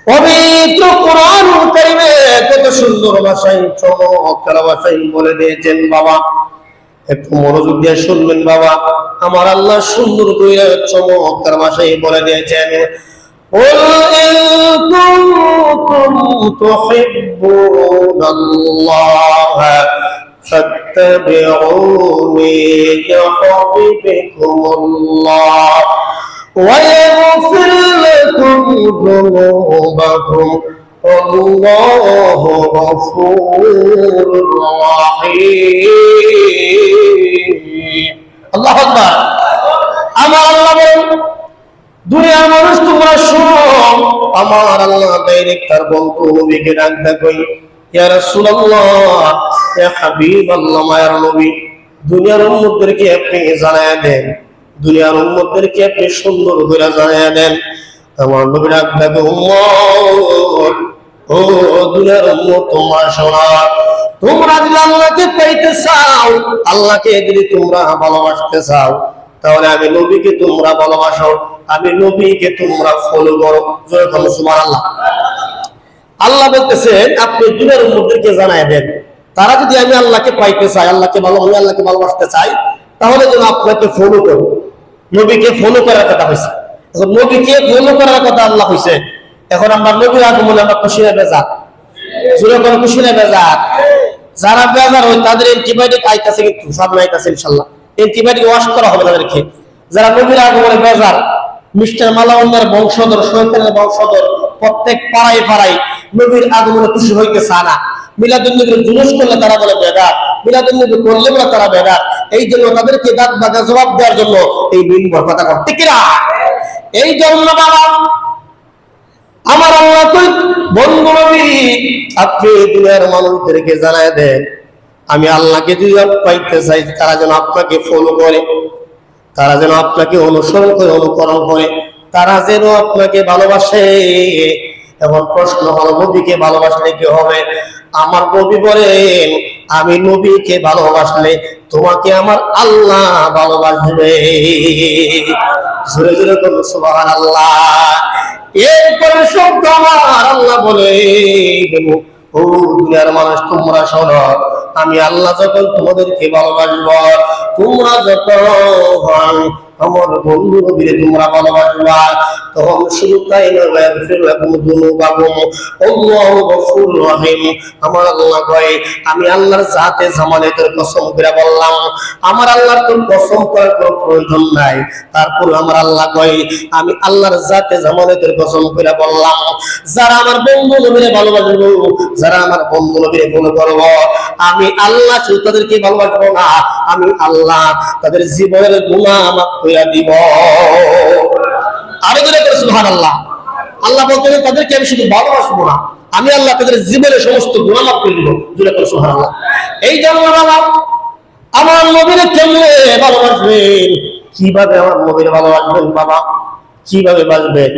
পবিত্র কোরআন কারীমে কত সুন্দর ভাষায় চমৎকার ভাষায় বলে দিয়েছেন। বাবা একটু মনোযোগ দিয়ে শুনবেন বাবা, আমার আল্লাহ সুন্দর করে চমৎকার ভাষায় বলে দিয়েছেন, قل إن كنتم تحبون الله فاتبعوني يحببكم الله ويغفر لكم ذنوبكم والله غفور رحيم। আল্লাহু আকবার। আমার আল্লাহ বলেন, দুনিয়ার মানুষ তোমরা শোনো, আমার আল্লাহ ডাইরেক্ট তার বন্ধু নবীকে ডাকতে কই, ইয়া রাসূলুল্লাহ, ইয়া হাবিবাল্লাহ, মায়ার নবী, দুনিয়ার উম্মতদেরকে আপনি জানায়া দেন, দুনিয়ার উম্মতদেরকে আপনি সুন্দর করে জানায়া দেন। আমার নবী ডাকতে কই, উম্মত, ও দুনিয়ার উম্মত, তোমরা শোনো, তোমরা যদি আল্লাহকে পাইতে চাও, আল্লাহকে যদি তোমরা ভালোবাসতে চাও, তাহলে আমি নবীকে তোমরা ভালোবাসো, আমি নবীকে তোমরা ফলো করো। সুবহানাল্লাহ। আল্লাহ বলতেছেন আপনি দুনিয়ার উম্মতদেরকে জানায় দেন, তারা যদি আমি আল্লাহকে পাইতে চাই, আল্লাহকে ভালোবাসতে চাই, তাহলে যেন আপনাকে ফলো করো। নবীকে ফলো করার কথা হয়েছে। এখন নবীকে ফলো করার কথা আল্লাহ হয়েছে, এখন আমরা নবীর আগমনে আমরা খুশি না বেজার? জোরে করে খুশি না বেজার? যারা বেজার হয় তাদের অ্যান্টিবায়োটিক আইতাছে, কিন্তু সব নাইতাছে ইনশাআল্লাহ, অ্যান্টিবায়োটিক ওয়াশ করা হবে তাদেরকে। যারা নবীর আগমনে বেজার, মিস্টার মালাউন্নার বংশধর, শয়তানের বংশধর, প্রত্যেক পাড়ায় পাড়ায় নবীর আগমনে খুশি হইতে চায় না। মিলাদুন্নবীর জুলুস করলে তারা বলে বেদাত, মিলাদুন্নবী করলে বলে তারা বেদাত। এই জন্য তাদেরকে দাঁত বাঁকা জবাব দেওয়ার জন্য এই মিম্বর কথা করতে কিনা। এই জন্য বাবা আমার আল্লাহ কই, বন্ধু নবী আপনি দুনিয়ার মানুষদেরকে জানায় দেন, আমি আল্লাহকে যদি পাইতে চাই, তারা যেন আপনাকে ফলো করে, তারা যেন আপনাকে অনুসরণ করে, অনুকরণ করে, তারা যেন আপনাকে ভালোবাসে। এখন প্রশ্ন হলো, নবীকে ভালোবাসলে কি হবে? আমার নবী বলেন, আমি নবীকে ভালোবাসলে তোমাকে আমার আল্লাহ ভালোবাসবে। জোরে জোরে বলুন সুবহানাল্লাহ। এরপরে শব্দ আমার আল্লাহ বলে, ও দুনিয়ার মানুষ তোমরা শোনো, আমি আল্লাহ যখন তোমাদেরকে ভালোবাসবো, তোমরা যখন আমার বন্ধু নবীরে তোমরা ভালোবাসবা, তখন শুধু তাই নয়, আল্লাহু গফুর রহিম। আমার আল্লাহ কয়, আমি আল্লাহর জাতে জামানাতের কসম করে বললাম, আমার আল্লাহর তো কসম করার কোনো প্রয়োজন নাই। তারপর আমার আল্লাহ কয়, আমি আল্লাহর জাতে জামানাতের কসম করে বললাম, যারা আমার বন্ধু নবীরে ভালোবাসবো, যারা আমার বন্ধু নবীরে ফলো করব, আমি আল্লাহ শুধু তাদেরকে ভালোবাসবো না, আমি আল্লাহ তাদের জীবনের গুনাহ মাফ করে দিব। আরো জোরে করে সুবহানাল্লাহ। আল্লাহ বলতেন, তাদেরকে আমি শুধু ভালোবাসবো না, আমি আল্লাহ তাদের জীবনের সমস্ত গুনাহ মাফ করে দিব। জোরে করে সুবহানাল্লাহ। এই জন্য বাবা আমার নবীরে কেমনে ভালোবাসবেন, কিভাবে আমার নবীরে ভালোবাসবেন বাবা, কিভাবে বাসবেন?